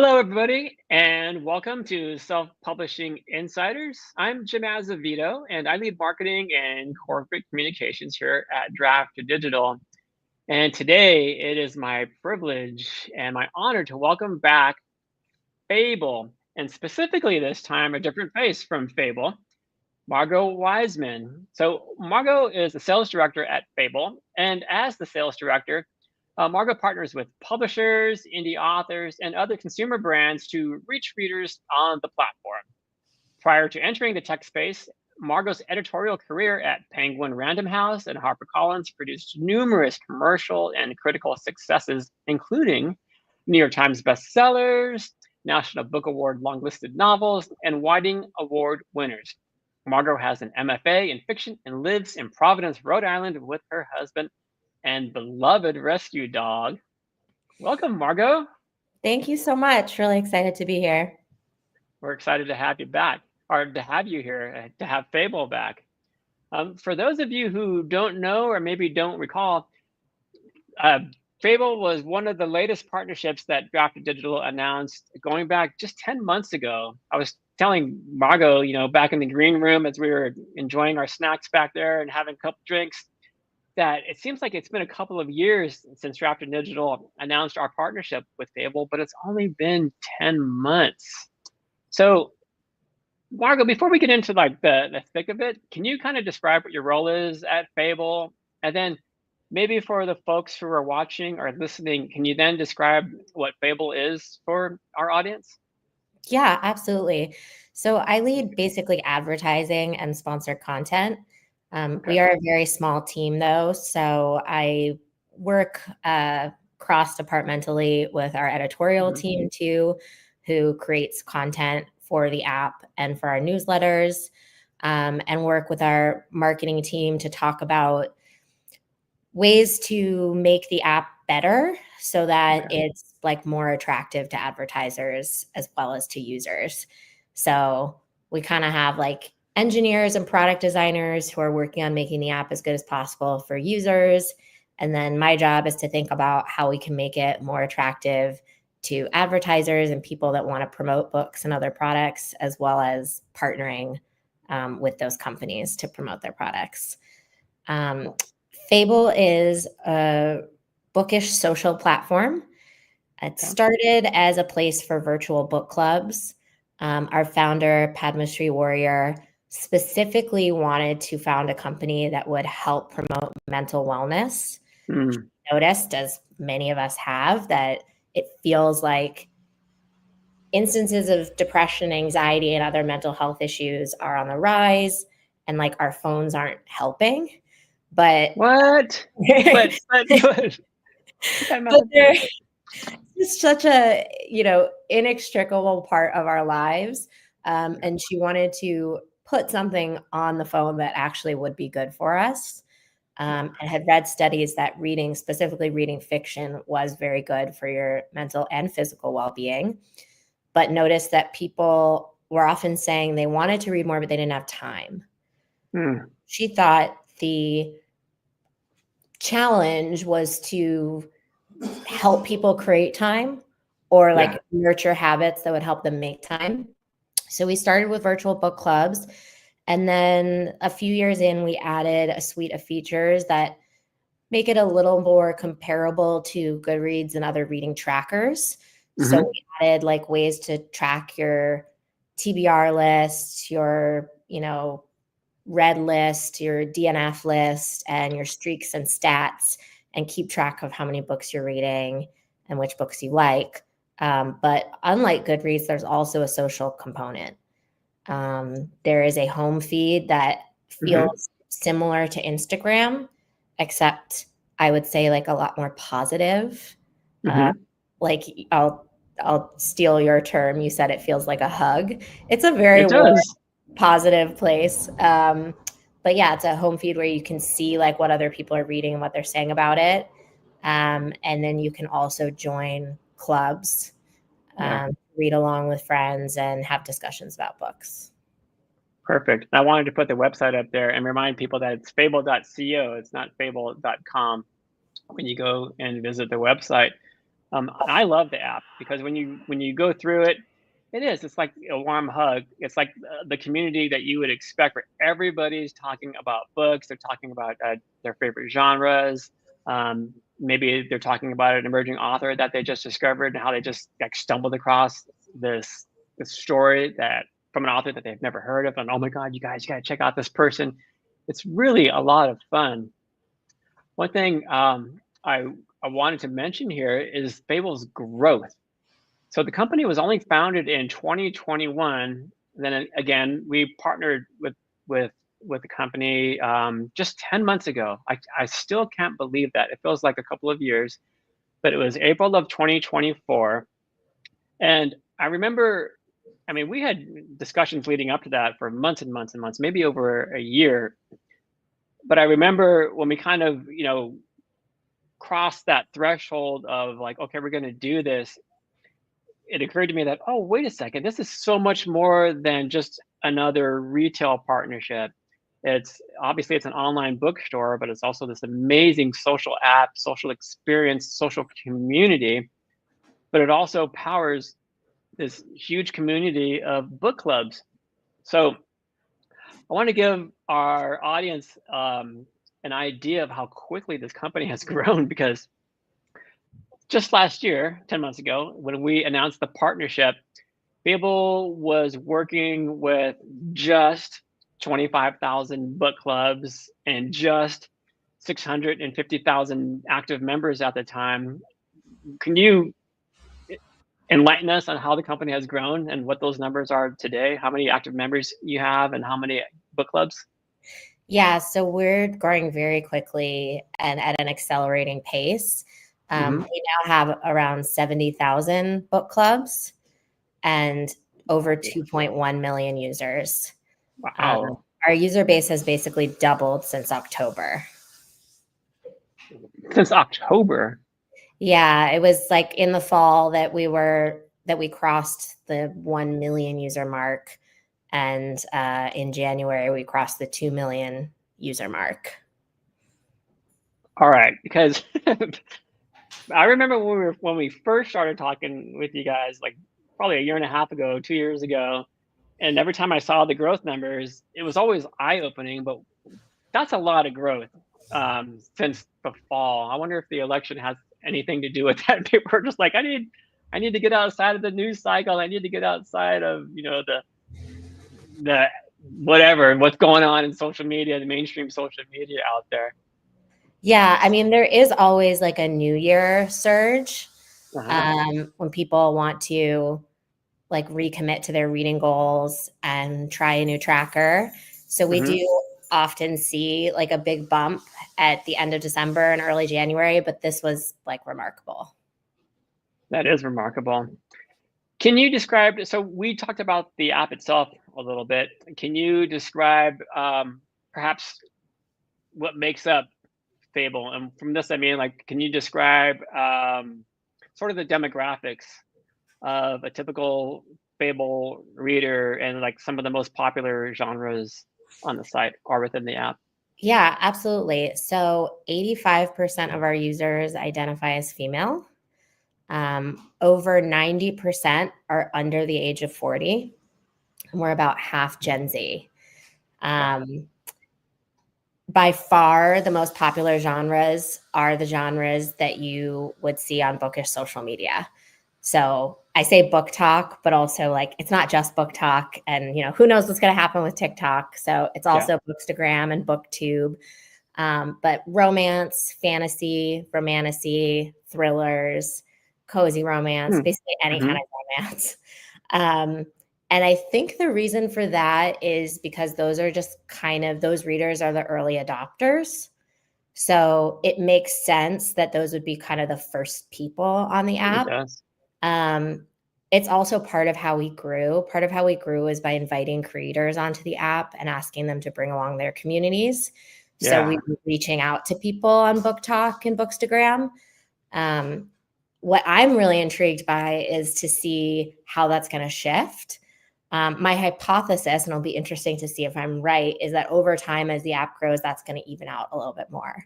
Hello, everybody, and welcome to Self-Publishing Insiders. I'm Jim Azevedo, and I lead marketing and corporate communications here at Draft Digital. And today it is my privilege and my honor to welcome back Fable, and specifically this time a different face from Fable, Margaux Weisman. So Margaux is the sales director at Fable, and as the sales director, Margaux partners with publishers, indie authors, and other consumer brands to reach readers on the platform. Prior to entering the tech space, Margot's editorial career at Penguin Random House and HarperCollins produced numerous commercial and critical successes, including New York Times bestsellers, National Book Award long-listed novels, and Whiting Award winners. Margaux has an MFA in fiction and lives in Providence, Rhode Island with her husband and beloved rescue dog. Welcome, Margaux. Thank you so much. Really excited to be here. We're excited to have you back, or to have you here, to have Fable back. For those of you who don't know or maybe don't recall, Fable was one of the latest partnerships that Draft Digital announced going back just 10 months ago. I was telling Margaux, back in the green room as we were enjoying our snacks back there and having a couple drinks, that it seems like it's been a couple of years since Draft Digital announced our partnership with Fable, but it's only been 10 months. So, Margaux, before we get into like the thick of it, can you kind of describe what your role is at Fable? And then maybe for the folks who are watching or listening, can you then describe what Fable is for our audience? Yeah, absolutely. So I lead basically advertising and sponsored content. We are a very small team, though, so I work cross-departmentally with our editorial team, too, who creates content for the app and for our newsletters, and work with our marketing team to talk about ways to make the app better so that it's like more attractive to advertisers as well as to users. So we kind of have like engineers and product designers who are working on making the app as good as possible for users. And then my job is to think about how we can make it more attractive to advertisers and people that want to promote books and other products, as well as partnering with those companies to promote their products. Fable is a bookish social platform. It started as a place for virtual book clubs. Our founder, Padmasree Warrior, specifically wanted to found a company that would help promote mental wellness. She noticed, as many of us have, that it feels like instances of depression, anxiety, and other mental health issues are on the rise, and like our phones aren't helping. But what? But it's such a inextricable part of our lives, and she wanted to put something on the phone that actually would be good for us, and had read studies that reading, specifically reading fiction, was very good for your mental and physical well-being, but noticed that people were often saying they wanted to read more but they didn't have time. She thought the challenge was to help people create time or like nurture habits that would help them make time. So we started with virtual book clubs. And then a few years in, we added a suite of features that make it a little more comparable to Goodreads and other reading trackers. So we added like ways to track your TBR list, your, read list, your DNF list, and your streaks and stats, and keep track of how many books you're reading and which books you like. But unlike Goodreads, there's also a social component. There is a home feed that feels similar to Instagram, except I would say like a lot more positive. Like I'll steal your term. You said it feels like a hug. It's a very positive place. But yeah, it's a home feed where you can see like what other people are reading and what they're saying about it. And then you can also join clubs, read along with friends, and have discussions about books. Perfect. I wanted to put the website up there and remind people that it's fable.co. It's not fable.com when you go and visit the website. I love the app because when you go through it, it's like a warm hug. It's like the community that you would expect, where everybody's talking about books. They're talking about their favorite genres. Maybe they're talking about an emerging author that they just discovered and how they just like stumbled across this story that from an author that they've never heard of. And oh my God, you guys got to check out this person. It's really a lot of fun. One thing I wanted to mention here is Fable's growth. So the company was only founded in 2021. Then again, we partnered with the company just 10 months ago. I still can't believe that. It feels like a couple of years, but it was April of 2024. And I remember, I mean, we had discussions leading up to that for months and months and months, maybe over a year. But I remember when we kind of, crossed that threshold of like, okay, we're going to do this, it occurred to me that, oh, wait a second, this is so much more than just another retail partnership. It's obviously it's an online bookstore, but it's also this amazing social app, social experience, social community. But it also powers this huge community of book clubs. So I want to give our audience an idea of how quickly this company has grown, because just last year, 10 months ago, when we announced the partnership, Fable was working with just 25,000 book clubs and just 650,000 active members at the time. Can you enlighten us on how the company has grown and what those numbers are today? How many active members you have and how many book clubs? Yeah, so we're growing very quickly and at an accelerating pace. We now have around 70,000 book clubs and over 2.1 million users. Wow. Our user base has basically doubled since October. Since October? Yeah, it was like in the fall that we crossed the 1 million user mark. And in January, we crossed the 2 million user mark. All right, because I remember when we first started talking with you guys, like probably a year and a half ago, 2 years ago, and every time I saw the growth numbers, it was always eye-opening. But that's a lot of growth since the fall. I wonder if the election has anything to do with that. People are just like, I need to get outside of the news cycle. I need to get outside of the whatever what's going on in social media, the mainstream social media out there. Yeah, I mean, there is always like a New Year surge when people want to like recommit to their reading goals and try a new tracker. So we do often see like a big bump at the end of December and early January, but this was like remarkable. That is remarkable. Can you describe, so we talked about the app itself a little bit. Can you describe perhaps what makes up Fable? And from this, I mean, like, can you describe sort of the demographics of a typical Fable reader and like some of the most popular genres on the site or within the app? Yeah, absolutely. So 85% of our users identify as female. Over 90% are under the age of 40. And we're about half Gen Z. By far, the most popular genres are the genres that you would see on bookish social media. So I say book talk, but also like it's not just book talk, and who knows what's going to happen with TikTok. So it's also Bookstagram and BookTube, but romance, fantasy, romantasy, thrillers, cozy romance, basically any kind of romance. And I think the reason for that is because those are just those readers are the early adopters. So it makes sense that those would be kind of the first people on the app. It does. It's also part of how we grew. Part of how we grew is by inviting creators onto the app and asking them to bring along their communities. So we were reaching out to people on Book Talk and Bookstagram. What I'm really intrigued by is to see how that's going to shift. My hypothesis, and it'll be interesting to see if I'm right, is that over time, as the app grows, that's going to even out a little bit more.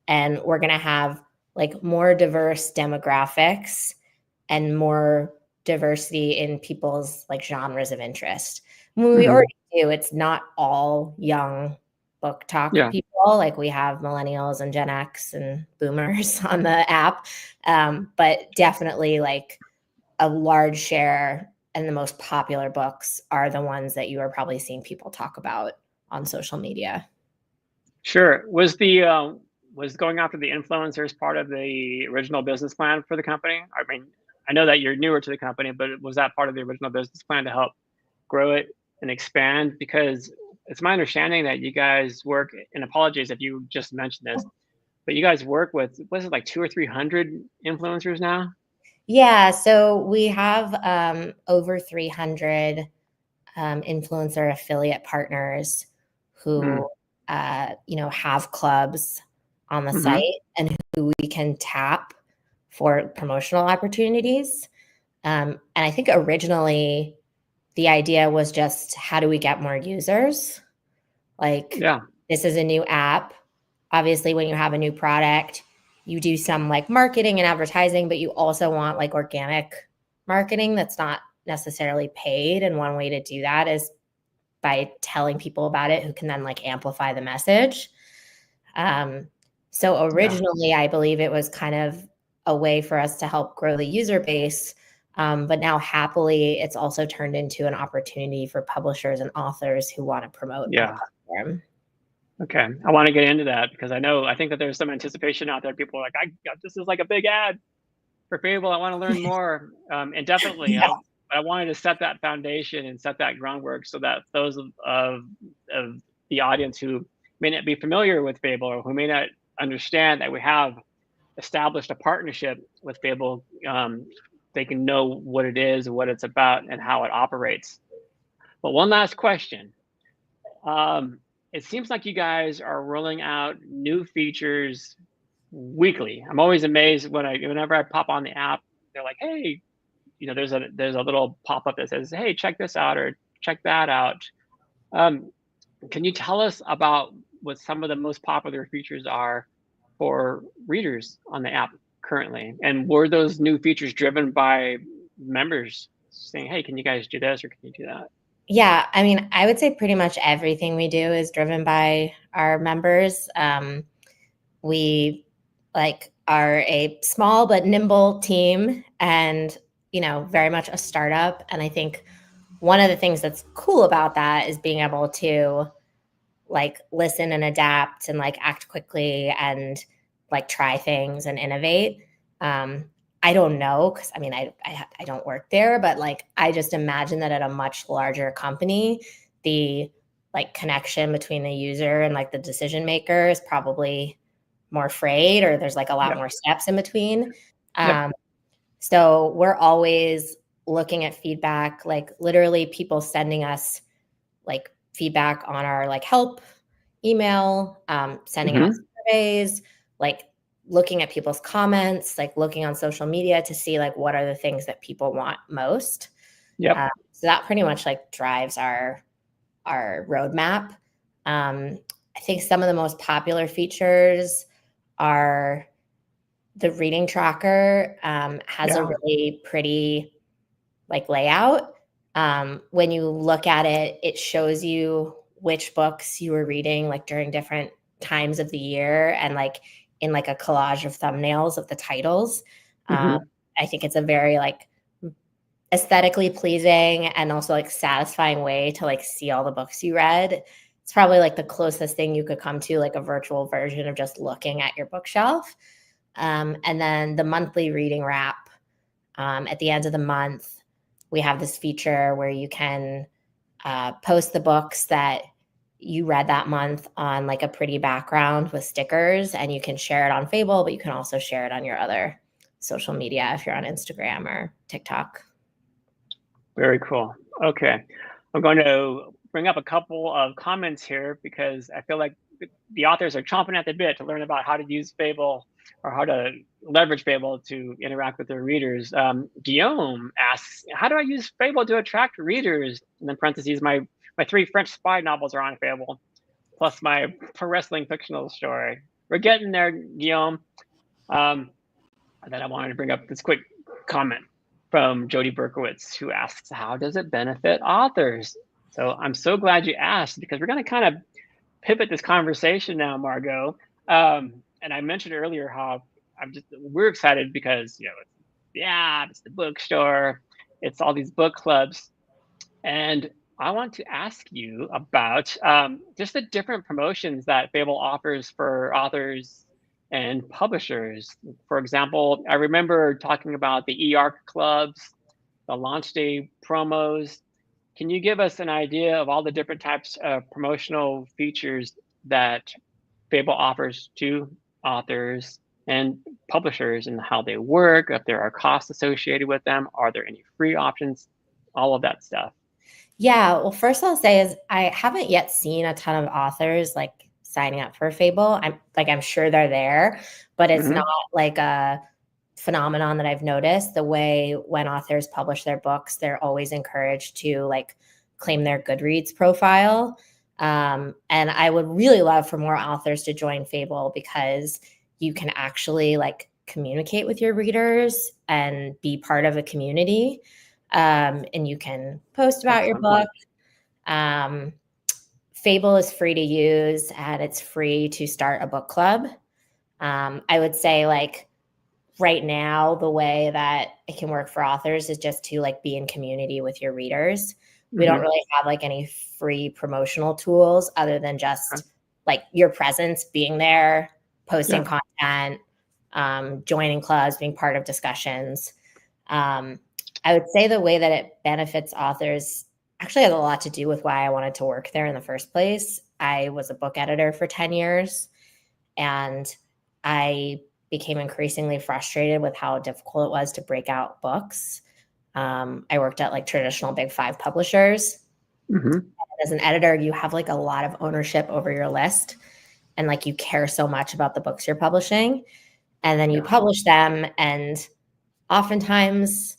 And we're going to have like more diverse demographics and more diversity in people's like genres of interest. When we already do, it's not all young book talk people. Like we have millennials and Gen X and boomers on the app, but definitely like a large share and the most popular books are the ones that you are probably seeing people talk about on social media. Sure. Was going after the influencers part of the original business plan for the company? I mean, I know that you're newer to the company, but was that part of the original business plan to help grow it and expand? Because it's my understanding that you guys work, and apologies if you just mentioned this, but you guys work with, was it like 200 or 300 influencers now? Yeah, so we have over 300 influencer affiliate partners who have clubs on the site and who we can tap for promotional opportunities. And I think originally the idea was just how do we get more users? Like, this is a new app. Obviously, when you have a new product, you do some like marketing and advertising, but you also want like organic marketing that's not necessarily paid. And one way to do that is by telling people about it who can then like amplify the message. So originally, I believe it was kind of a way for us to help grow the user base. But now happily, it's also turned into an opportunity for publishers and authors who want to promote on the platform. Okay, I want to get into that because I think that there's some anticipation out there. People are like, this is like a big ad for Fable. I want to learn more. And definitely, I wanted to set that foundation and set that groundwork so that those of the audience who may not be familiar with Fable or who may not understand that we have established a partnership with Fable, they can know what it is, what it's about, and how it operates. But one last question. It seems like you guys are rolling out new features weekly. I'm always amazed whenever I pop on the app, they're like, hey, there's a little pop-up that says, hey, check this out or check that out. Can you tell us about what some of the most popular features are for readers on the app currently? And were those new features driven by members saying, hey, can you guys do this or can you do that? Yeah, I mean, I would say pretty much everything we do is driven by our members. We are a small but nimble team and, very much a startup. And I think one of the things that's cool about that is being able to listen and adapt and act quickly and try things and innovate. I don't know because I don't work there, but I just imagine that at a much larger company, the connection between the user and the decision maker is probably more frayed, or there's a lot more steps in between. So we're always looking at feedback, literally people sending us feedback on our help email, sending out surveys, looking at people's comments, looking on social media to see what are the things that people want most. So that pretty much drives our roadmap. I think some of the most popular features are the reading tracker has a really pretty layout. When you look at it, it shows you which books you were reading during different times of the year and in a collage of thumbnails of the titles. I think it's a very aesthetically pleasing and also satisfying way to see all the books you read. It's probably the closest thing you could come to a virtual version of just looking at your bookshelf. And then the monthly reading wrap. At the end of the month, we have this feature where you can post the books that you read that month on a pretty background with stickers, and you can share it on Fable, but you can also share it on your other social media if you're on Instagram or TikTok. Very cool. Okay. I'm going to bring up a couple of comments here because I feel like the authors are chomping at the bit to learn about how to use Fable or how to leverage Fable to interact with their readers. Guillaume asks, how do I use Fable to attract readers? And then parentheses, my 3 French spy novels are on Fable, plus my pro wrestling fictional story. We're getting there, Guillaume. And then I wanted to bring up this quick comment from Jody Berkowitz, who asks, how does it benefit authors? So I'm so glad you asked, because we're going to kind of pivot this conversation now, Margaux. And I mentioned earlier how we're excited because, it's the app, it's the bookstore, it's all these book clubs. And I want to ask you about just the different promotions that Fable offers for authors and publishers. For example, I remember talking about the eARC clubs, the launch day promos. Can you give us an idea of all the different types of promotional features that Fable offers to authors and publishers, and how they work, if there are costs associated with them, are there any free options, all of that stuff? Yeah, well, first I'll say is I haven't yet seen a ton of authors like signing up for Fable. I'm sure they're there, but it's not like a phenomenon that I've noticed. The way when authors publish their books, they're always encouraged to like claim their Goodreads profile. And I would really love for more authors to join Fable, because you can actually like communicate with your readers and be part of a community. And you can post about your book. Fable is free to use, and it's free to start a book club. I would say like right now, the way that it can work for authors is just to like be in community with your readers. We don't really have like any free promotional tools other than just like your presence, being there, posting content, joining clubs, being part of discussions. I would say the way that it benefits authors actually has a lot to do with why I wanted to work there in the first place. I was a book editor for 10 years, and I became increasingly frustrated with how difficult it was to break out books. I worked at like traditional big 5 publishers. As an editor, you have like a lot of ownership over your list, and like you care so much about the books you're publishing, and then you publish them, and oftentimes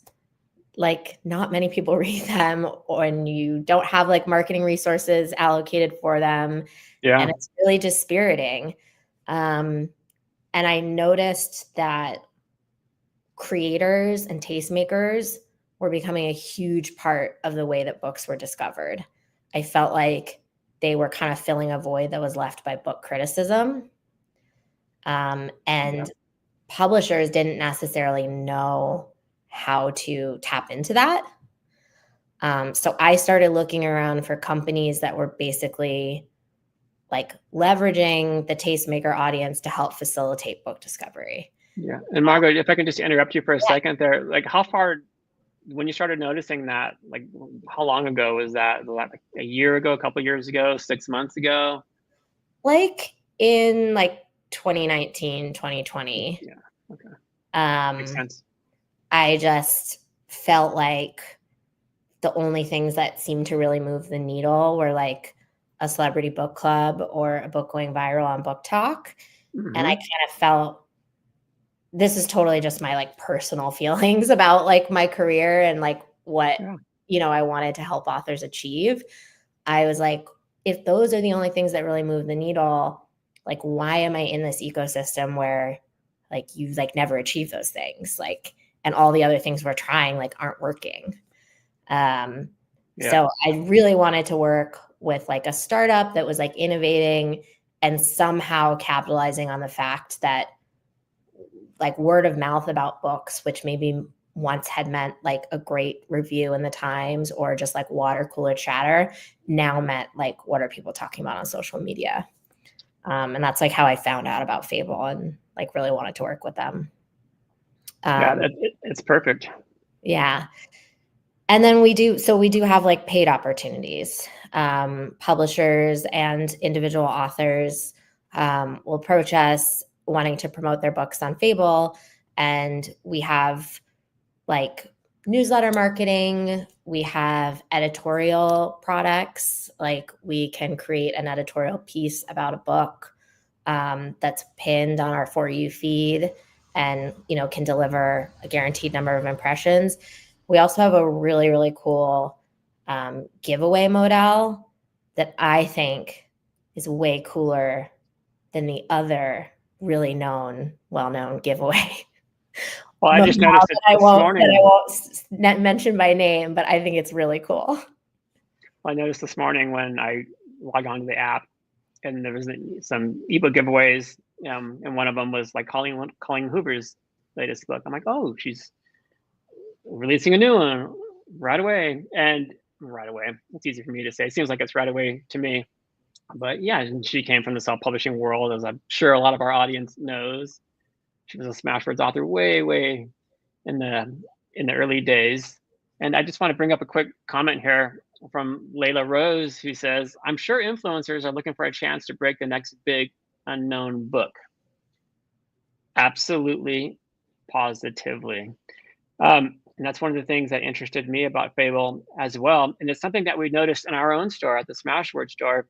like not many people read them, and you don't have like marketing resources allocated for them. And it's really dispiriting. And I noticed that creators and tastemakers were becoming a huge part of the way that books were discovered. I felt like they were kind of filling a void that was left by book criticism. And publishers didn't necessarily know how to tap into that. So I started looking around for companies that were basically like leveraging the tastemaker audience to help facilitate book discovery. Yeah. And Margaux, if I can just interrupt you for a second there, like how far, when you started noticing that, like how long ago was that? Like a year ago, a couple of years ago, 6 months ago? Like in like 2019, 2020. Yeah. Okay. Makes sense. I just felt like the only things that seemed to really move the needle were like a celebrity book club or a book going viral on Book Talk. And I kind of felt, this is totally just my like personal feelings about like my career and like what, I wanted to help authors achieve. I was like, if those are the only things that really move the needle, like, why am I in this ecosystem where like you like never achieve those things? Like, and all the other things we're trying like aren't working. So I really wanted to work with like a startup that was like innovating and somehow capitalizing on the fact that like word of mouth about books, which maybe once had meant like a great review in the Times or just like water cooler chatter, now meant like, what are people talking about on social media? And that's like how I found out about Fable and like really wanted to work with them. It's perfect. Yeah. And then we do have like paid opportunities. Publishers and individual authors will approach us wanting to promote their books on Fable. And we have like newsletter marketing. We have editorial products. Like we can create an editorial piece about a book that's pinned on our For You feed and, can deliver a guaranteed number of impressions. We also have a really, really cool giveaway modal that I think is way cooler than the other really well-known giveaway. Well, I just noticed it I this won't morning. mention by name, but I think it's really cool. I noticed this morning when I log onto the app, and there was some ebook giveaways, and one of them was like Colleen Hoover's latest book. I'm like, oh, she's releasing a new one right away, and right away. It's easy for me to say. It seems like it's right away to me, but yeah, she came from the self-publishing world, as I'm sure a lot of our audience knows. She was a Smashwords author way in the early days. And I just want to bring up a quick comment here from Layla Rose, who says, I'm sure influencers are looking for a chance to break the next big unknown book. Absolutely, positively. And that's one of the things that interested me about Fable as well. And it's something that we noticed in our own store, at the Smashword store,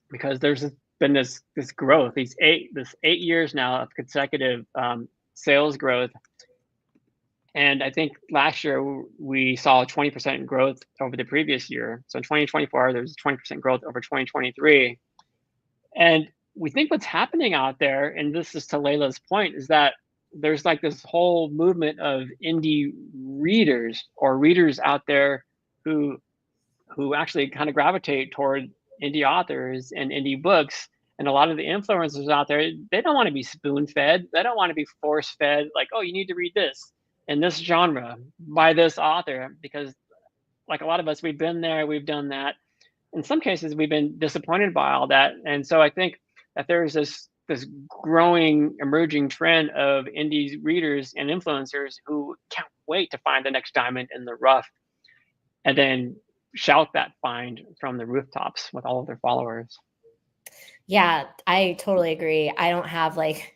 because there's been this growth, this 8 years now of consecutive sales growth. And I think last year we saw 20% growth over the previous year. So in 2024, there's 20% growth over 2023. And we think what's happening out there, and this is to Layla's point, is that there's like this whole movement of indie readers, or readers out there who actually kind of gravitate toward indie authors and indie books. And a lot of the influencers out there, they don't want to be spoon-fed. They don't want to be force-fed, like, oh, you need to read this in this genre by this author, because like a lot of us, we've been there, we've done that. In some cases, we've been disappointed by all that. And so I think that there's this growing, emerging trend of indie readers and influencers who can't wait to find the next diamond in the rough, and then shout that find from the rooftops with all of their followers. Yeah, I totally agree. I don't have like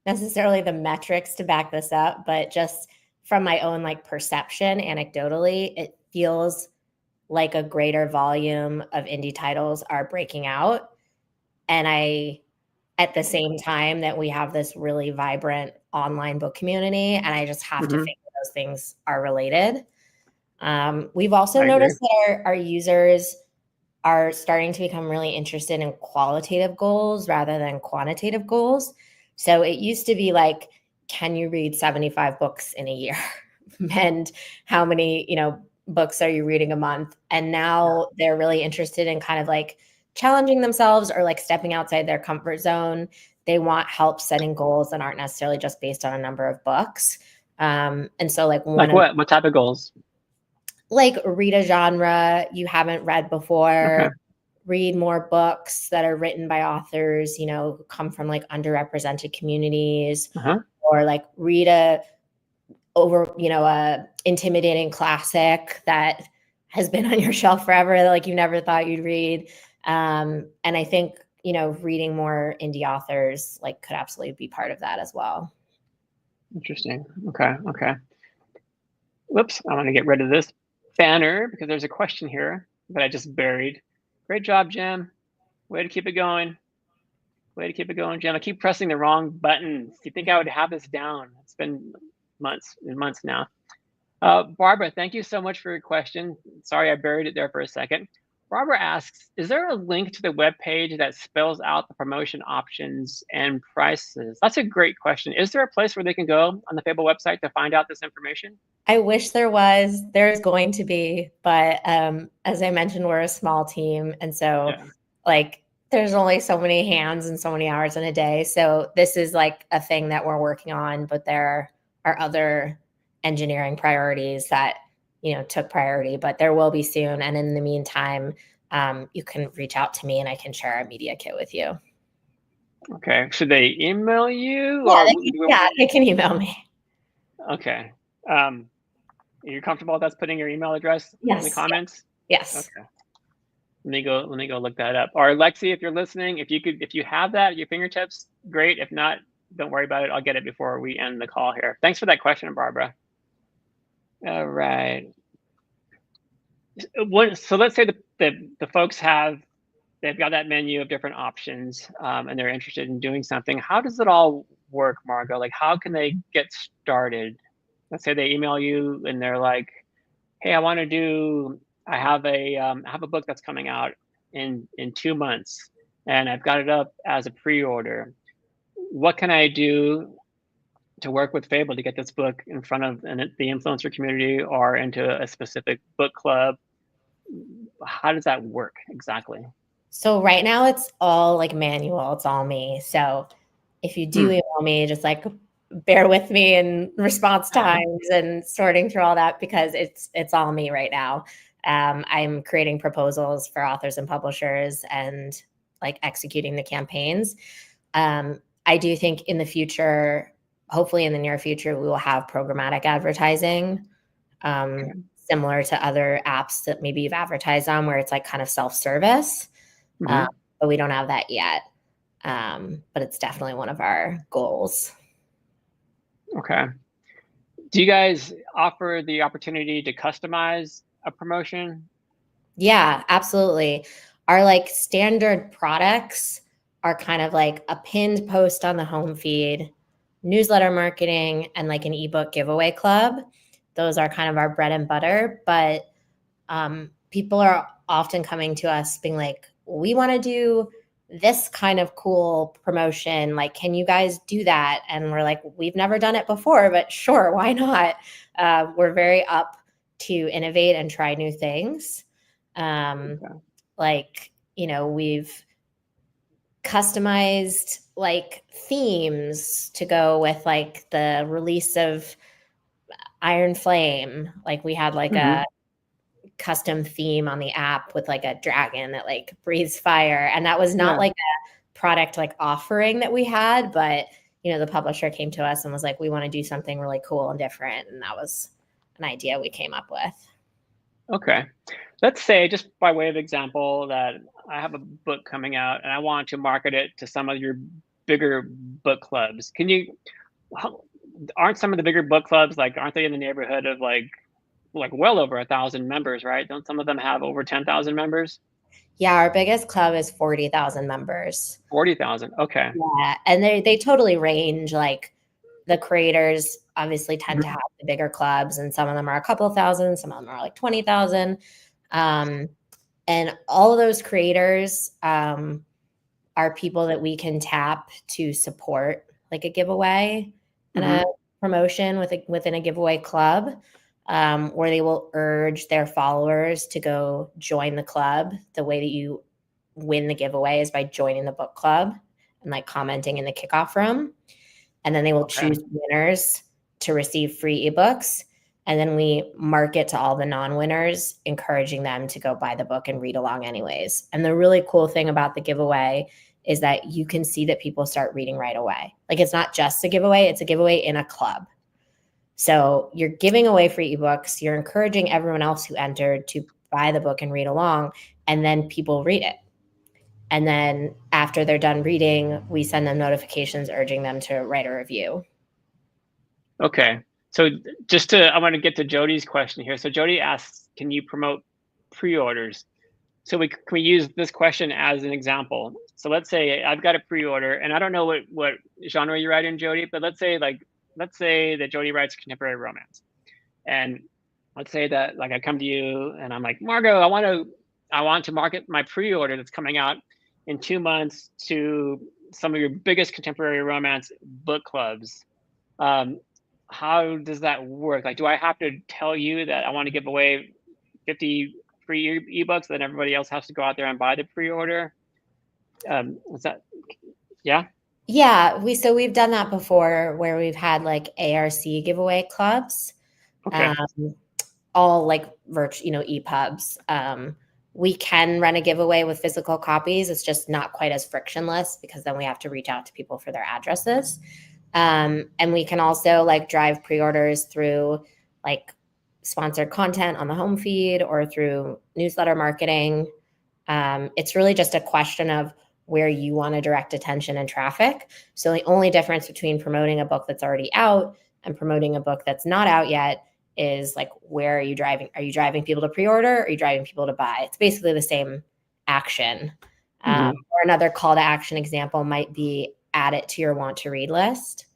necessarily the metrics to back this up, but just from my own like perception, anecdotally, it feels like a greater volume of indie titles are breaking out. And at the same time that we have this really vibrant online book community, and I just have to think that those things are related. We've also noticed that our users are starting to become really interested in qualitative goals rather than quantitative goals. So it used to be like, can you read 75 books in a year? And how many, books are you reading a month? And now they're really interested in kind of like challenging themselves or like stepping outside their comfort zone. They want help setting goals that aren't necessarily just based on a number of books. And so like what type of goals? Like read a genre you haven't read before. Okay. Read more books that are written by authors, who come from like underrepresented communities, or like read a intimidating classic that has been on your shelf forever that like you never thought you'd read. And I think, reading more indie authors like could absolutely be part of that as well. Interesting. Okay. Whoops, I want to get rid of this banner because there's a question here that I just buried. Great job, Jim. Way to keep it going. Jim. I keep pressing the wrong buttons. Do you think I would have this down? It's been months now. Barbara, thank you so much for your question. Sorry, I buried it there for a second. Barbara asks, is there a link to the webpage that spells out the promotion options and prices? That's a great question. Is there a place where they can go on the Fable website to find out this information? I wish there was. There's going to be, but as I mentioned, we're a small team. And so like there's only so many hands and so many hours in a day. So this is like a thing that we're working on, but there are other engineering priorities that, took priority, but there will be soon. And in the meantime, you can reach out to me and I can share a media kit with you. Okay. Should they email you? They can email me. Okay. Are you comfortable with us putting your email address in the comments? Yes. Okay. Let me go look that up. Or Lexi, if you're listening, if you have that at your fingertips, great. If not, don't worry about it. I'll get it before we end the call here. Thanks for that question, Barbara. All right. So let's say the folks they've got that menu of different options, and they're interested in doing something. How does it all work, Margaux? Like, how can they get started? Let's say they email you and they're like, hey, I have a book that's coming out in 2 months, and I've got it up as a pre-order. what can I do to work with Fable to get this book in front of the influencer community or into a specific book club? How does that work exactly? So right now it's all like manual. It's all me. So if you do email me, just like bear with me in response times and sorting through all that, because it's all me right now. I'm creating proposals for authors and publishers and like executing the campaigns. I do think in the future, hopefully in the near future, we will have programmatic advertising, similar to other apps that maybe you've advertised on, where it's like kind of self-service. But we don't have that yet. But it's definitely one of our goals. Okay. Do you guys offer the opportunity to customize a promotion? Yeah, absolutely. Our like standard products are kind of like a pinned post on the home feed, newsletter marketing, and like an ebook giveaway club. Those are kind of our bread and butter. But people are often coming to us being like, we want to do this kind of cool promotion. Like, can you guys do that? And we're like, we've never done it before, but sure, why not? We're very up to innovate and try new things. Like, we've customized like themes to go with like the release of Iron Flame. Like we had like a custom theme on the app with like a dragon that like breathes fire. And that was not like a product like offering that we had, but the publisher came to us and was like, we want to do something really cool and different. And that was an idea we came up with. Okay. Let's say, just by way of example, that I have a book coming out and I want to market it to some of your bigger book clubs. Aren't some of the bigger book clubs, like, aren't they in the neighborhood of like well over 1,000 members, right? Don't some of them have over 10,000 members? Yeah, our biggest club is 40,000 members. 40,000. Okay. Yeah, and they totally range. Like the creators obviously tend to have the bigger clubs, and some of them are a couple of thousand, some of them are like 20,000. And all of those creators are people that we can tap to support like a giveaway and a promotion within a giveaway club, where they will urge their followers to go join the club. The way that you win the giveaway is by joining the book club and like commenting in the kickoff room. And then they will choose winners to receive free ebooks. And then we market to all the non-winners, encouraging them to go buy the book and read along anyways. And the really cool thing about the giveaway is that you can see that people start reading right away. Like it's not just a giveaway, it's a giveaway in a club. So you're giving away free ebooks. You're encouraging everyone else who entered to buy the book and read along, and then people read it. And then after they're done reading, we send them notifications urging them to write a review. Okay. So I want to get to Jody's question here. So Jody asks, can you promote pre-orders? So can we use this question as an example? So let's say I've got a pre-order, and I don't know what genre you write in, Jody, but let's say that Jody writes contemporary romance. And let's say that like I come to you and I'm like, Margaux, I want to market my pre-order that's coming out in 2 months to some of your biggest contemporary romance book clubs. How does that work? Like, do I have to tell you that I want to give away 50 free ebooks, then everybody else has to go out there and buy the pre-order? Is that, yeah? Yeah, we've done that before, where we've had like ARC giveaway clubs, all like virtual, EPUBs. We can run a giveaway with physical copies. It's just not quite as frictionless, because then we have to reach out to people for their addresses. And we can also like drive pre-orders through like sponsored content on the home feed or through newsletter marketing. It's really just a question of where you want to direct attention and traffic. So the only difference between promoting a book that's already out and promoting a book that's not out yet is like, where are you driving? Are you driving people to pre-order? Or are you driving people to buy? It's basically the same action. Or another call to action example might be add it to your want to read list.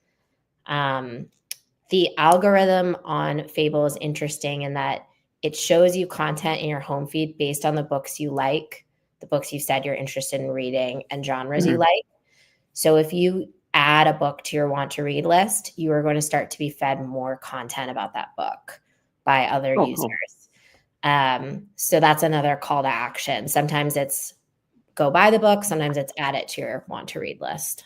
The algorithm on Fable is interesting in that it shows you content in your home feed based on the books you like, the books you said you're interested in reading, and genres you like. So if you add a book to your want to read list, you are going to start to be fed more content about that book by other users. Cool. So that's another call to action. Sometimes it's go buy the book. Sometimes it's add it to your want to read list.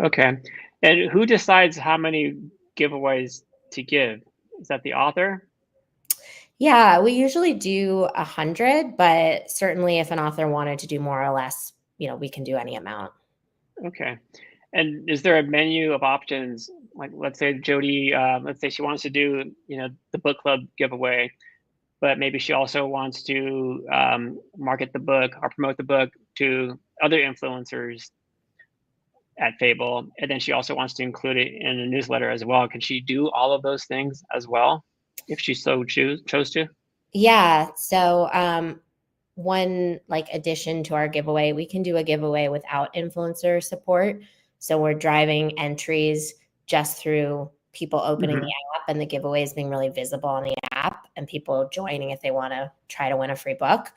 Okay. And who decides how many giveaways to give? Is that the author? Yeah, we usually do 100, but certainly if an author wanted to do more or less, we can do any amount. Okay. And is there a menu of options? Like, let's say Jody, let's say she wants to do, the book club giveaway, but maybe she also wants to market the book or promote the book to other influencers at Fable, and then she also wants to include it in a newsletter as well. Can she do all of those things as well if she so chose to? Yeah. So one addition to our giveaway, we can do a giveaway without influencer support. So we're driving entries just through people opening the app and the giveaways being really visible on the app and people joining if they want to try to win a free book.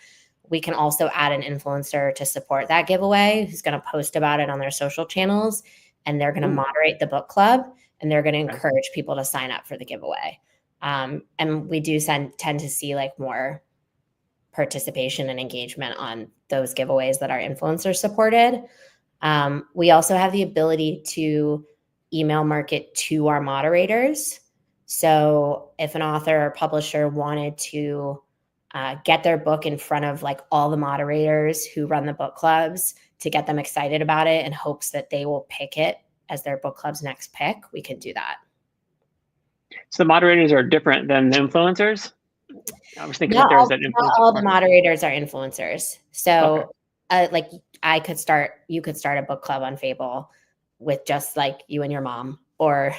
We can also add an influencer to support that giveaway who's going to post about it on their social channels, and they're going to moderate the book club, and they're going to encourage people to sign up for the giveaway. And we do tend to see more participation and engagement on those giveaways that are influencer supported. We also have the ability to email market to our moderators. So if an author or publisher wanted to get their book in front of all the moderators who run the book clubs to get them excited about it in hopes that they will pick it as their book club's next pick, we could do that. So the moderators are different than the influencers? I was thinking not that there's that influencer. Not all the moderators are influencers. So you could start a book club on Fable with just you and your mom, or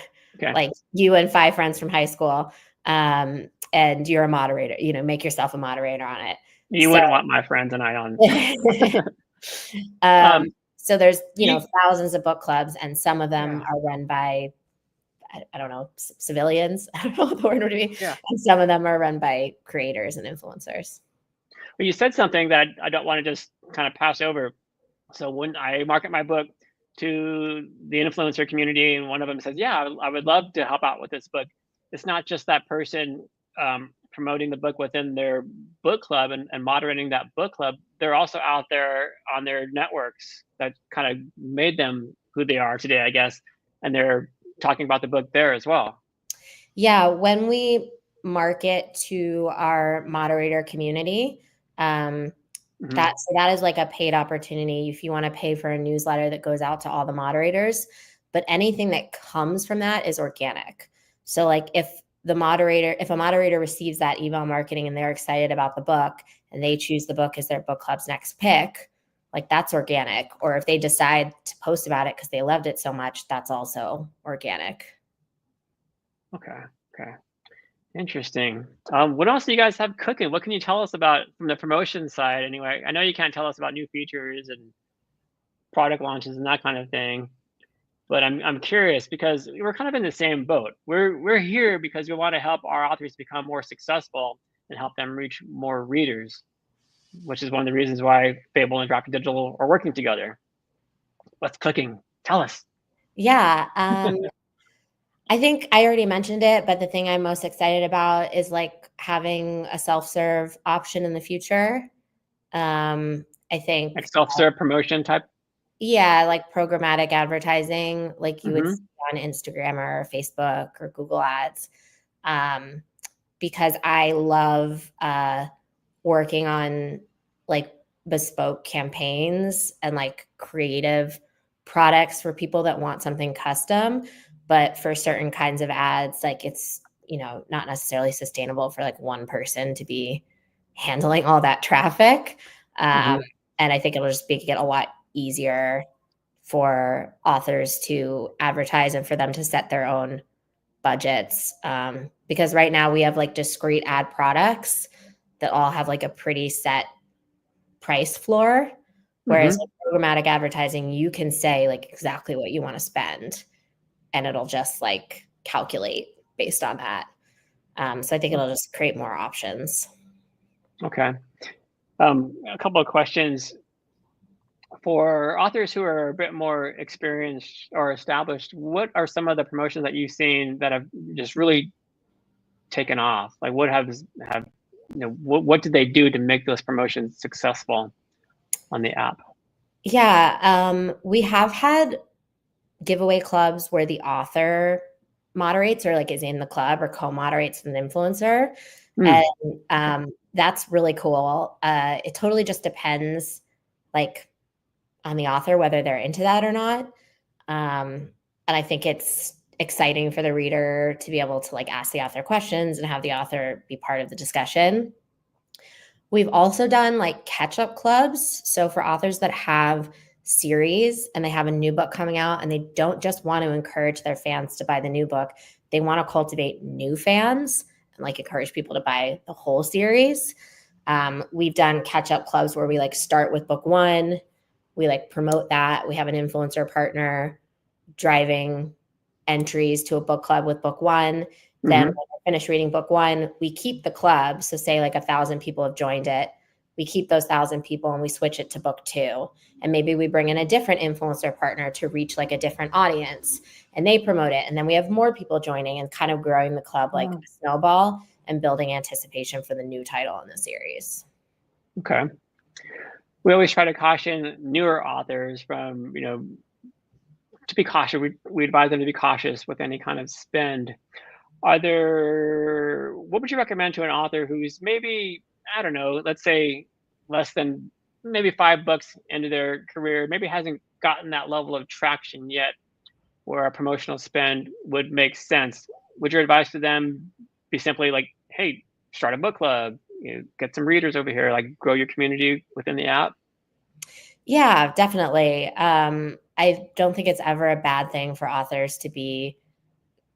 you and 5 friends from high school. And you're a moderator, make yourself a moderator on it. You wouldn't want my friends and I on. So there's, thousands of book clubs, and some of them are run by, I don't know, civilians. I don't know what the word would be. Yeah. And some of them are run by creators and influencers. Well, you said something that I don't want to just kind of pass over. So when I market my book to the influencer community and one of them says, yeah, I would love to help out with this book, it's not just that person promoting the book within their book club and moderating that book club. They're also out there on their networks that kind of made them who they are today, I guess. And they're talking about the book there as well. Yeah, when we market to our moderator community, that is a paid opportunity if you want to pay for a newsletter that goes out to all the moderators. But anything that comes from that is organic. So if a moderator receives that email marketing and they're excited about the book and they choose the book as their book club's next pick, that's organic. Or if they decide to post about it because they loved it so much, that's also organic. Okay. Interesting. What else do you guys have cooking? What can you tell us about from the promotion side anyway? I know you can't tell us about new features and product launches and that kind of thing, but I'm curious because we're kind of in the same boat. We're here because we want to help our authors become more successful and help them reach more readers, which is one of the reasons why Fable and Draft to Digital are working together. What's cooking? Tell us. Yeah. I think I already mentioned it, but the thing I'm most excited about is having a self-serve option in the future. I think self-serve promotion type. Yeah, programmatic advertising, you would see on Instagram or Facebook or Google Ads. Because I love working on bespoke campaigns and creative products for people that want something custom. But for certain kinds of ads, it's, not necessarily sustainable for one person to be handling all that traffic. And I think it'll just make it a lot easier for authors to advertise and for them to set their own budgets. Because right now we have discrete ad products that all have a pretty set price floor. Whereas programmatic advertising, you can say exactly what you want to spend, and it'll just calculate based on that. So I think it'll just create more options. Okay. A couple of questions. For authors who are a bit more experienced or established, what are some of the promotions that you've seen that have just really taken off? Like what have what did they do to make those promotions successful on the app? Yeah, we have had giveaway clubs where the author moderates or like is in the club or co-moderates with an influencer. Hmm. And that's really cool. It totally just depends like on the author, whether they're into that or not. And I think it's exciting for the reader to be able to like ask the author questions and have the author be part of the discussion. We've also done like catch-up clubs. So for authors that have series and they have a new book coming out and they don't just want to encourage their fans to buy the new book, they want to cultivate new fans and like encourage people to buy the whole series. We've done catch-up clubs where we like start with book one, we like promote that. We have an influencer partner driving entries to a book club with book one. Then when I finish reading book one, we keep the club. So say like 1,000 people have joined it. We keep those 1,000 people and we switch it to book two. And maybe we bring in a different influencer partner to reach like a different audience and they promote it. And then we have more people joining and kind of growing the club like a snowball and building anticipation for the new title in the series. Okay. We always try to caution newer authors from, to be cautious. We advise them to be cautious with any kind of spend. What would you recommend to an author who's maybe, I don't know, let's say less than maybe 5 books into their career, maybe hasn't gotten that level of traction yet where a promotional spend would make sense? Would your advice to them be simply like, hey, start a book club, get some readers over here, like grow your community within the app? Yeah, definitely. I don't think it's ever a bad thing for authors to be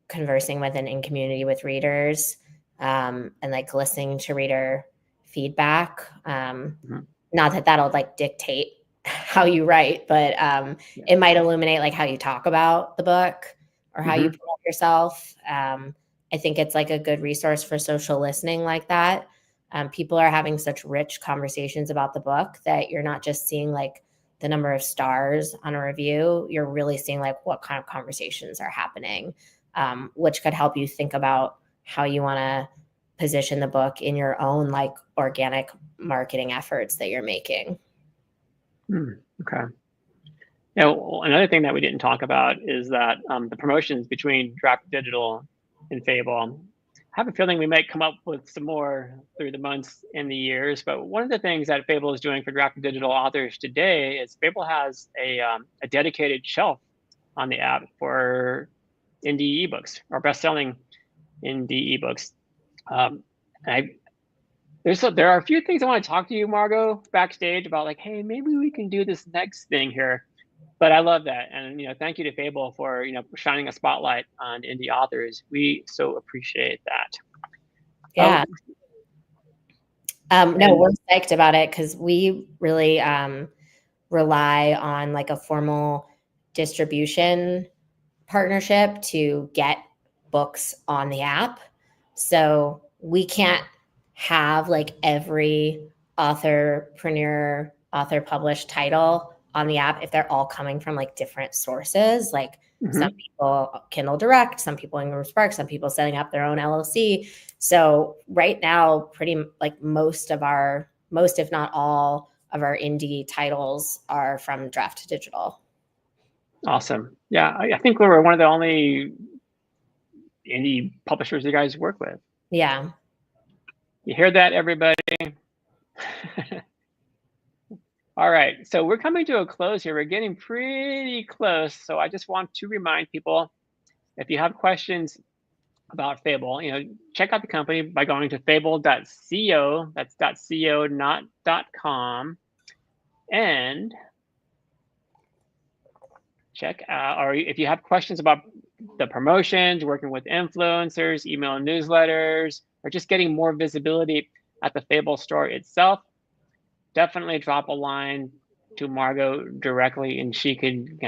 conversing with and in community with readers, and like listening to reader feedback. Not that that'll like dictate how you write, but it might illuminate like how you talk about the book or how you promote yourself. I think it's like a good resource for social listening like that. People are having such rich conversations about the book that you're not just seeing like the number of stars on a review, you're really seeing like what kind of conversations are happening, which could help you think about how you want to position the book in your own like organic marketing efforts that you're making. Okay. Another thing that we didn't talk about is that the promotions between Draft Digital and Fable. I have a feeling we might come up with some more through the months and the years. But one of the things that Fable is doing for Draft Digital authors today is Fable has a dedicated shelf on the app for indie ebooks or best-selling indie ebooks. There are a few things I want to talk to you, Margaux, backstage about, like, hey, maybe we can do this next thing here. But I love that, and thank you to Fable for shining a spotlight on indie authors. We so appreciate that. Yeah. No, we're psyched about it because we really rely on like a formal distribution partnership to get books on the app. So we can't have like every author published title on the app if they're all coming from like different sources. Like some people Kindle Direct, some people Ingram Spark, some people setting up their own LLC. So right now, pretty like most if not all of our indie titles are from Draft Digital. Awesome. Yeah, I think we were one of the only indie publishers you guys work with. Yeah. You hear that, everybody? All right, so we're coming to a close here. We're getting pretty close. So I just want to remind people, if you have questions about Fable, check out the company by going to fable.co. That's .co, not .com. And check out, or if you have questions about the promotions, working with influencers, email newsletters, or just getting more visibility at the Fable store itself, definitely drop a line to Margaux directly, and she could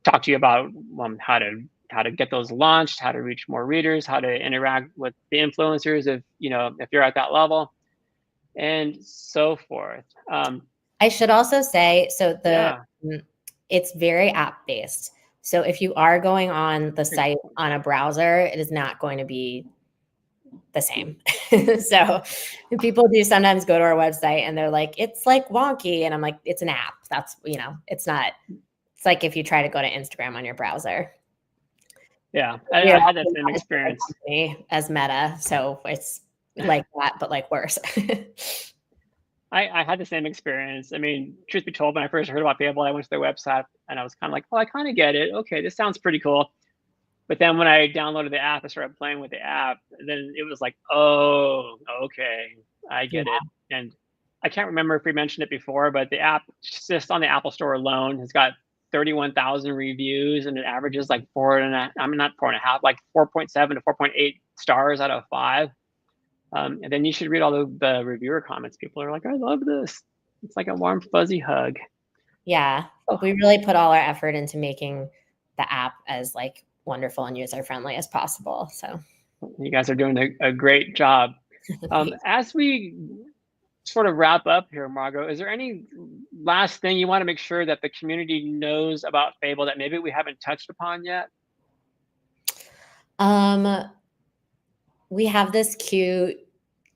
talk to you about how to get those launched, how to reach more readers, how to interact with the influencers if you're at that level, and so forth. I should also say, so Yeah. it's very app based. So if you are going on the site on a browser, it is not going to be the same. So people do sometimes go to our website and they're like, it's like wonky. And I'm like, it's an app. That's, it's not, it's like if you try to go to Instagram on your browser. Yeah. I had that same experience. As Meta. So it's like that, but like worse. I had the same experience. I mean, truth be told, when I first heard about Fable, I went to their website and I was kind of like, oh, I kind of get it. Okay, this sounds pretty cool. But then when I downloaded the app and started playing with the app, then it was like, oh, okay, I get it. And I can't remember if we mentioned it before, but the app just on the Apple Store alone has got 31,000 reviews and it averages like 4.7 to 4.8 stars out of 5. And then you should read all the reviewer comments. People are like, I love this. It's like a warm, fuzzy hug. Yeah. We really put all our effort into making the app as like wonderful and user friendly as possible. So you guys are doing a great job. As we sort of wrap up here, Margaux, is there any last thing you want to make sure that the community knows about Fable that maybe we haven't touched upon yet? We have this cute,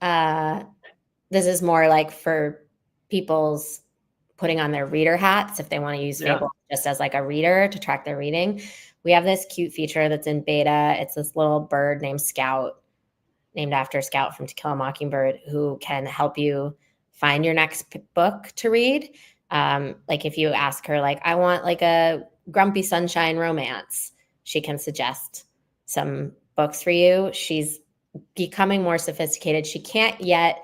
this is more like for people's putting on their reader hats if they want to use Fable just as like a reader to track their reading. We have this cute feature that's in beta. It's this little bird named Scout, named after Scout from To Kill a Mockingbird, who can help you find your next book to read. Like if you ask her, like, I want like a Grumpy Sunshine romance, she can suggest some books for you. She's becoming more sophisticated. She can't yet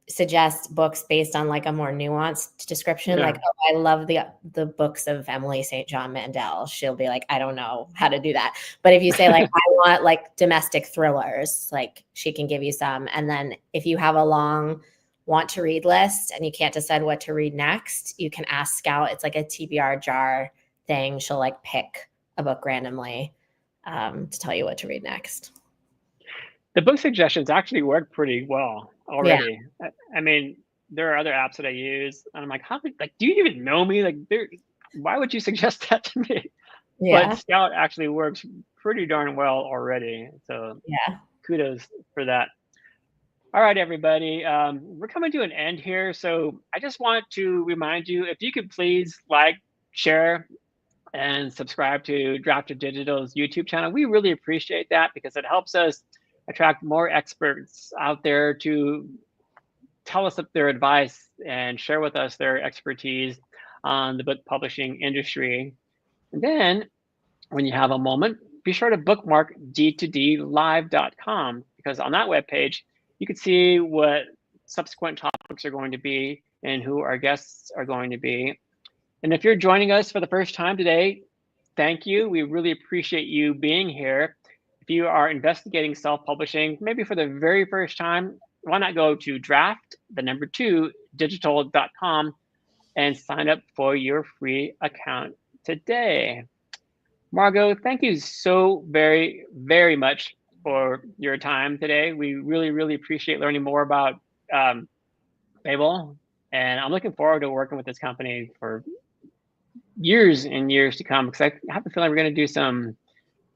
suggest books based on like a more nuanced description. Like, oh, I love the books of Emily St. John Mandel. She'll be like, I don't know how to do that. But if you say like, I want like domestic thrillers, like she can give you some. And then if you have a long want to read list and you can't decide what to read next, you can ask Scout. It's like a TBR jar thing. She'll like pick a book randomly to tell you what to read next. The book suggestions actually work pretty well already. Yeah. I mean, there are other apps that I use, and I'm like, do you even know me? Like, why would you suggest that to me? Yeah. But Scout actually works pretty darn well already. So yeah, kudos for that. All right, everybody, we're coming to an end here. So I just want to remind you, if you could please like, share, and subscribe to Draft to Digital's YouTube channel. We really appreciate that because it helps us attract more experts out there to tell us their advice and share with us their expertise on the book publishing industry. And then when you have a moment, be sure to bookmark d2dlive.com because on that webpage, you can see what subsequent topics are going to be and who our guests are going to be. And if you're joining us for the first time today, thank you. We really appreciate you being here. If you are investigating self-publishing, maybe for the very first time, why not go to draft2digital.com and sign up for your free account today. Margaux, thank you so very, very much for your time today. We really, really appreciate learning more about Fable, and I'm looking forward to working with this company for years and years to come because I have the feeling we're going to do some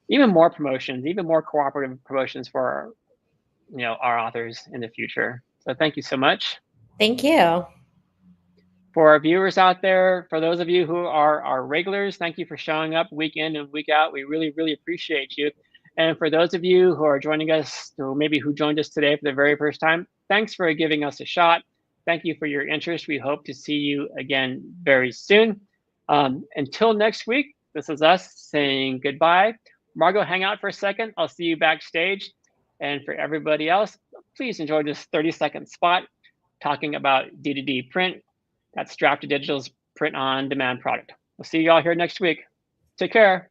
even more promotions, even more cooperative promotions for our authors in the future. So thank you so much. Thank you. For our viewers out there, for those of you who are our regulars, thank you for showing up week in and week out. We really, really appreciate you. And for those of you who are joining us, or maybe who joined us today for the very first time, thanks for giving us a shot. Thank you for your interest. We hope to see you again very soon. Until next week, this is us saying goodbye. Margaux, hang out for a second. I'll see you backstage. And for everybody else, please enjoy this 30-second spot talking about D2D print. That's Draft to Digital's print-on-demand product. We'll see you all here next week. Take care.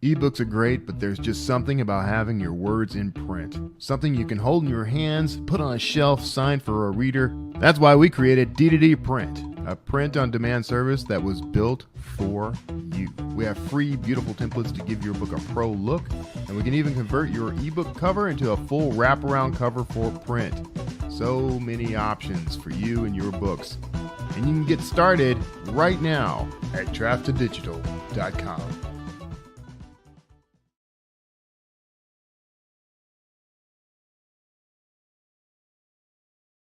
Ebooks are great, but there's just something about having your words in print. Something you can hold in your hands, put on a shelf, sign for a reader. That's why we created D2D Print, a print-on-demand service that was built for you. We have free, beautiful templates to give your book a pro look, and we can even convert your ebook cover into a full wraparound cover for print. So many options for you and your books. And you can get started right now at draftedigital.com.